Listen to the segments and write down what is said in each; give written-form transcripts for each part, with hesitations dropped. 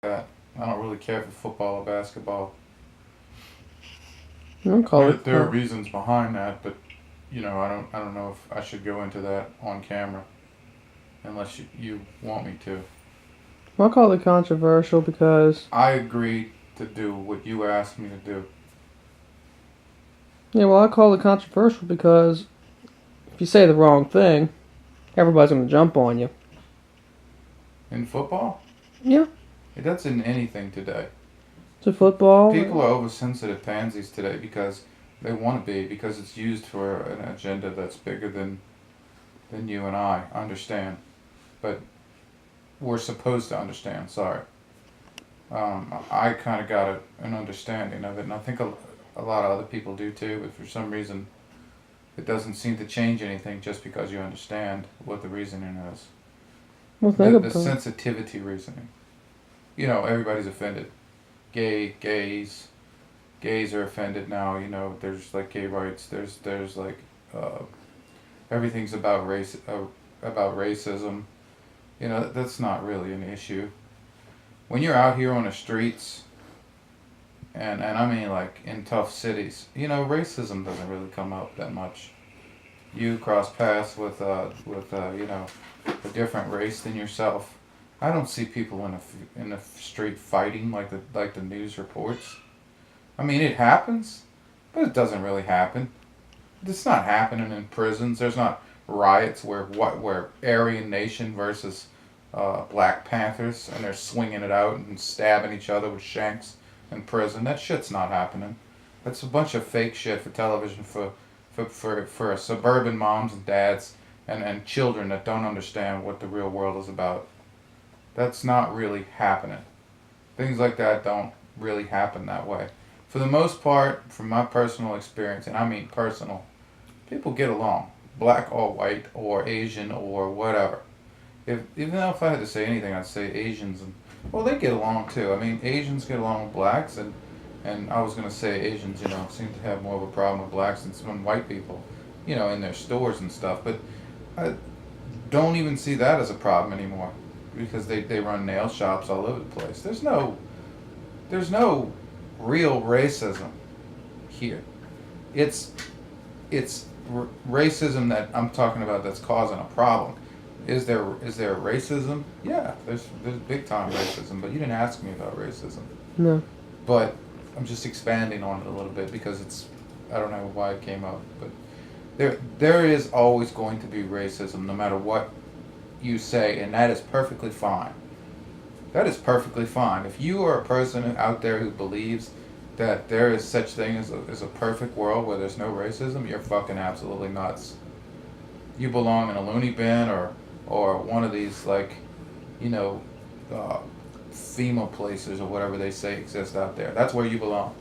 that. I don't really care for football or basketball. I'll call it. There are reasons behind that, but I don't know if I should go into that on camera unless you want me to. I'll call it controversial because I agreed to do what you asked me to do. I'll call it controversial because if you say the wrong thing, everybody's gonna jump on you. In football, Yeah, that's in anything today. to football. People are oversensitive pansies today because they want to be, because it's used for an agenda that's bigger than you and I understand. But we're supposed to understand. Sorry. I kind of got an understanding of it, and I think a lot of other people do too. But for some reason, it doesn't seem to change anything just because you understand what the reasoning is. Well, The, think the about it. sensitivity reasoning. Everybody's offended. Gays are offended now. There's like gay rights. There's like everything's about about racism. That's not really an issue. When you're out here on the streets, and I mean like in tough cities, racism doesn't really come up that much. You cross paths with a different race than yourself. I don't see people in the street fighting like the news reports. I mean, it happens, but it doesn't really happen. It's not happening in prisons. There's not riots where Aryan Nation versus Black Panthers, and they're swinging it out and stabbing each other with shanks in prison. That shit's not happening. That's a bunch of fake shit for television for suburban moms and dads and children that don't understand what the real world is about. That's not really happening. Things like that don't really happen that way. For the most part, from my personal experience, and I mean personal, people get along, black or white or Asian or whatever. Even though if I had to say anything, I'd say Asians, and well, they get along too. I mean, Asians get along with blacks, and I was gonna say Asians, seem to have more of a problem with blacks than some white people, in their stores and stuff. But I don't even see that as a problem anymore because they run nail shops all over the place. There's no real racism here. It's it's racism that I'm talking about that's causing a problem. Is there racism? Yeah, there's big time racism, but you didn't ask me about racism. No. But I'm just expanding on it a little bit because I don't know why it came up, but there is always going to be racism no matter what you say, and that is perfectly fine. That is perfectly fine. If you are a person out there who believes that there is such thing as a perfect world where there's no racism, you're fucking absolutely nuts. You belong in a loony bin or one of these like, you know, uh, FEMA places or whatever they say exist out there. That's where you belong.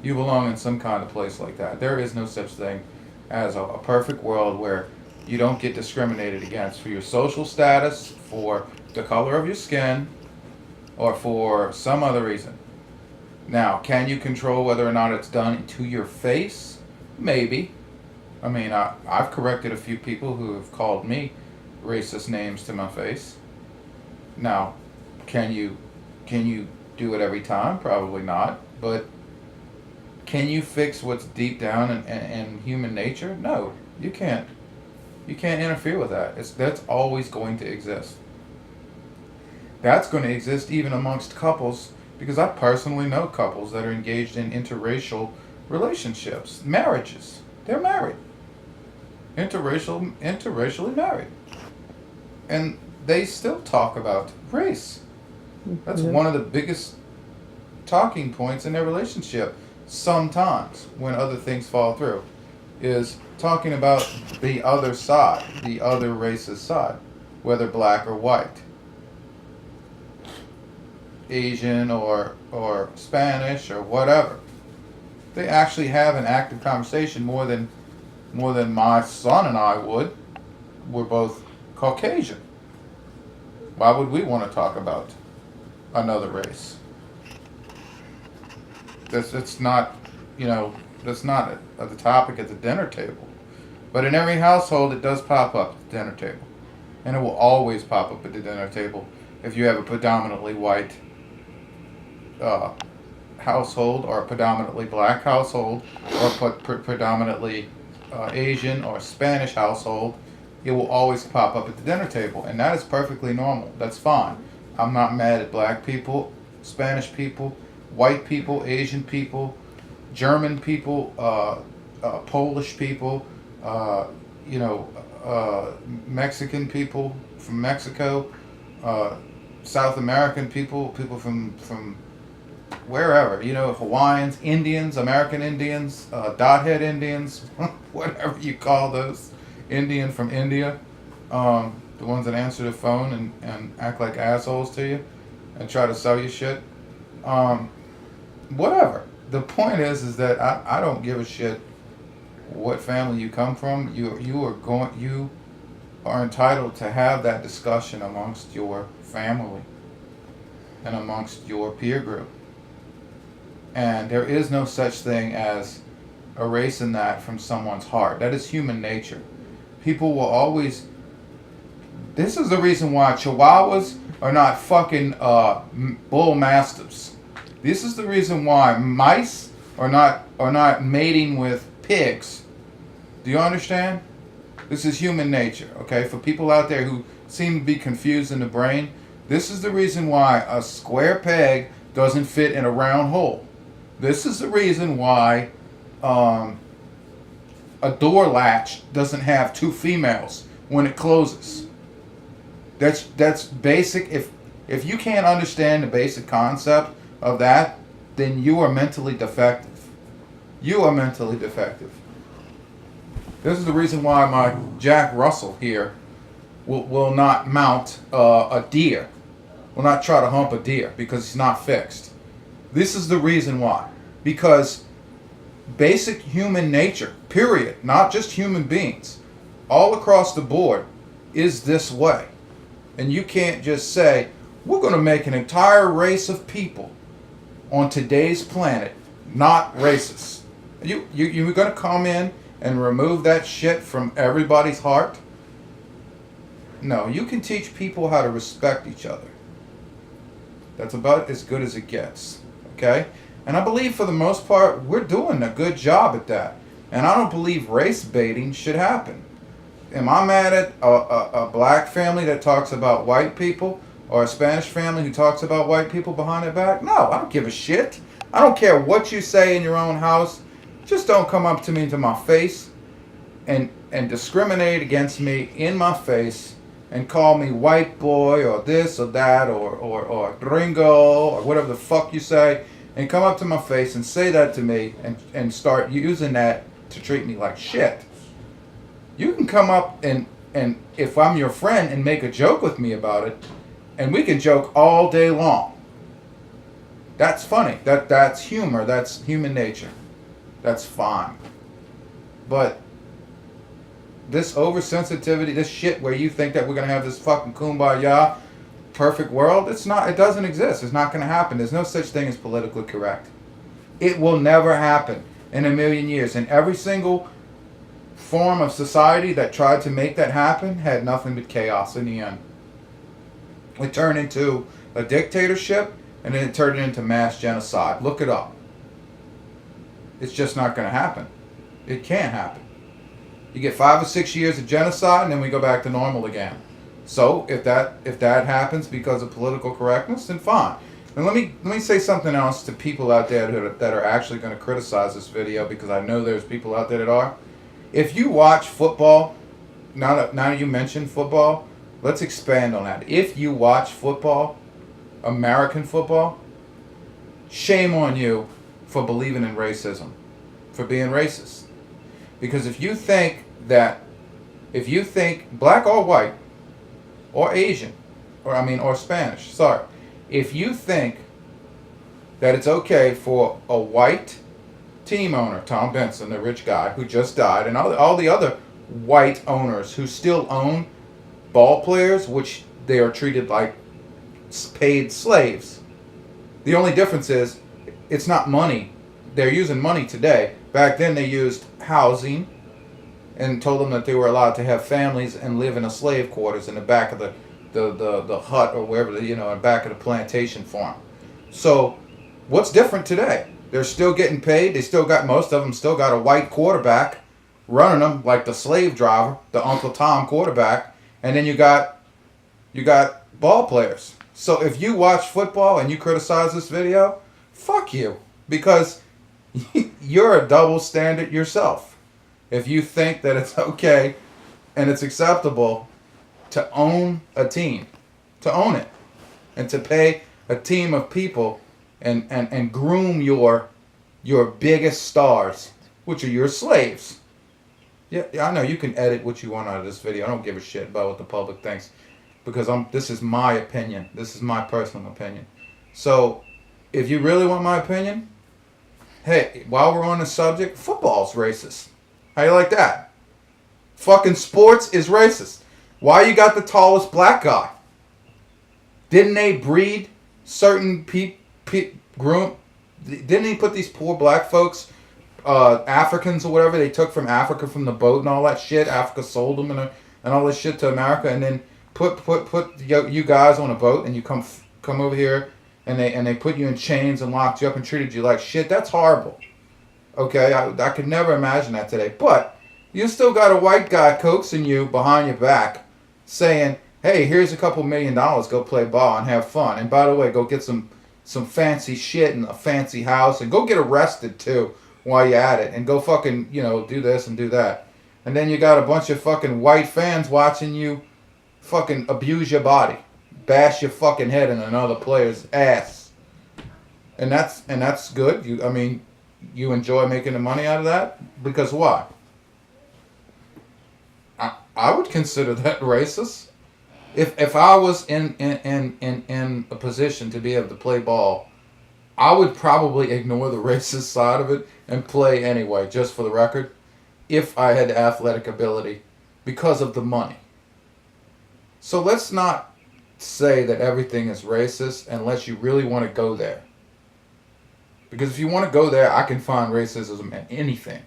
You belong in some kind of place like that. There is no such thing as a perfect world where you don't get discriminated against for your social status, for the color of your skin, or for some other reason. Now, can you control whether or not it's done to your face? Maybe. I mean, I've corrected a few people who have called me racist names to my face. Now, can you can you do it every time? Probably not. But can you fix what's deep down in human nature? No, you can't. You can't interfere with that. That's always going to exist. That's going to exist even amongst couples because I personally know couples that are engaged in interracial relationships, marriages. They're married, interracially married, and they still talk about race. That's Yeah. one of the biggest talking points in their relationship. Sometimes, when other things fall through, is talking about the other side, the other race's side, whether black or white, Asian or Spanish or whatever. They actually have an active conversation more than my son and I would. We're both Caucasian. Why would we want to talk about another race? That's not, you know, that's not the topic at the dinner table. But in every household, it does pop up at the dinner table, and it will always pop up at the dinner table if you have a predominantly white household or a predominantly black household or predominantly Asian or Spanish household, it will always pop up at the dinner table, and that is perfectly normal. That's fine. I'm not mad at black people, Spanish people, white people, Asian people, German people, Polish people, you know, Mexican people from Mexico, South American people, people from wherever, you know, Hawaiians, Indians, American Indians, Dot-head Indians, whatever you call those, Indian from India, the ones that answer the phone and act like assholes to you and try to sell you shit. Whatever. The point is that I don't give a shit what family you come from. You are entitled to have that discussion amongst your family and amongst your peer group. And there is no such thing as erasing that from someone's heart. That is human nature. People will always. This is the reason why Chihuahuas are not fucking bull mastiffs. This is the reason why mice are not mating with pigs. Do you understand? This is human nature, okay? For people out there who seem to be confused in the brain, this is the reason why a square peg doesn't fit in a round hole. This is the reason why a door latch doesn't have two females when it closes. That's basic. If you can't understand the basic concept of that, then you are mentally defective. You are mentally defective. This is the reason why my Jack Russell here will not mount a deer. Will not try to hump a deer because he's not fixed. This is the reason why. Because basic human nature, period, not just human beings, all across the board, is this way. And you can't just say, we're going to make an entire race of people on today's planet not racist. You're going to come in and remove that shit from everybody's heart? No, you can teach people how to respect each other. That's about as good as it gets. Okay? And I believe for the most part, we're doing a good job at that. And I don't believe race baiting should happen. Am I mad at a black family that talks about white people? Or a Spanish family who talks about white people behind their back? No, I don't give a shit. I don't care what you say in your own house. Just don't come up to me to my face and discriminate against me in my face and call me white boy or this or that or gringo or whatever the fuck you say, and come up to my face and say that to me and start using that to treat me like shit. You can come up and if I'm your friend and make a joke with me about it, and we can joke all day long. That's funny. That's humor. That's human nature. That's fine. But this oversensitivity, this shit where you think that we're going to have this fucking kumbaya perfect world, it's not. It doesn't exist. It's not going to happen. There's no such thing as politically correct. It will never happen in a million years. And every single form of society that tried to make that happen had nothing but chaos in the end. It turned into a dictatorship, and then it turned into mass genocide. Look it up. It's just not going to happen. It can't happen. You get 5 or 6 years of genocide, and then we go back to normal again. So if that happens because of political correctness, then fine. And let me say something else to people out there that are actually going to criticize this video, because I know there's people out there that are. If you watch football, now that you mentioned football, let's expand on that. If you watch football, American football, shame on you for believing in racism, for being racist. Because if you think black or white, or Asian, or Spanish, sorry, if you think that it's okay for a white team owner, Tom Benson, the rich guy who just died, and all the other white owners who still own ball players, which they are treated like paid slaves. The only difference is it's not money. They're using money today. Back then they used housing and told them that they were allowed to have families and live in a slave quarters in the back of the hut or wherever, in the back of the plantation farm. So what's different today? They're still getting paid. They still got, most of them still got a white quarterback running them like the slave driver, the Uncle Tom quarterback, and then you got ball players. So if you watch football and you criticize this video, fuck you, because you're a double standard yourself. If you think that it's okay and it's acceptable to own a team, to own it, and to pay a team of people and groom your biggest stars, which are your slaves. Yeah, I know you can edit what you want out of this video. I don't give a shit about what the public thinks, because this is my opinion. This is my personal opinion. So, if you really want my opinion, hey, while we're on the subject, football's racist. How you like that? Fucking sports is racist. Why you got the tallest black guy? Didn't they breed certain groom? Didn't they put these poor black folks, Africans or whatever, they took from Africa from the boat and all that shit? Africa sold them and all this shit to America, and then put you guys on a boat, and you come over here, and they put you in chains and locked you up and treated you like shit. That's horrible. Okay, I could never imagine that today. But you still got a white guy coaxing you behind your back, saying, hey, here's a couple $1 million, go play ball and have fun. And by the way, go get some fancy shit in a fancy house, and go get arrested too while you're at it, and go fucking, do this and do that. And then you got a bunch of fucking white fans watching you fucking abuse your body, bash your fucking head in another player's ass. And that's good. You enjoy making the money out of that? Because why? I would consider that racist. If I was in a position to be able to play ball, I would probably ignore the racist side of it and play anyway, just for the record, if I had athletic ability, because of the money. So let's not say that everything is racist unless you really want to go there. Because if you want to go there, I can find racism in anything.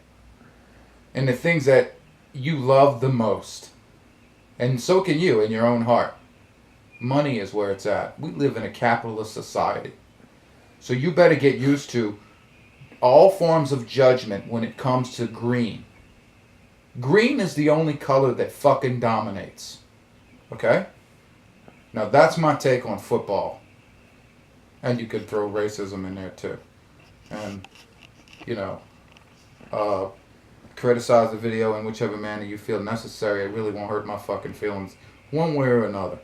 And the things that you love the most. And so can you in your own heart. Money is where it's at. We live in a capitalist society. So you better get used to all forms of judgment when it comes to green. Green is the only color that fucking dominates. Okay? Now that's my take on football. And you could throw racism in there too. And, criticize the video in whichever manner you feel necessary. It really won't hurt my fucking feelings one way or another.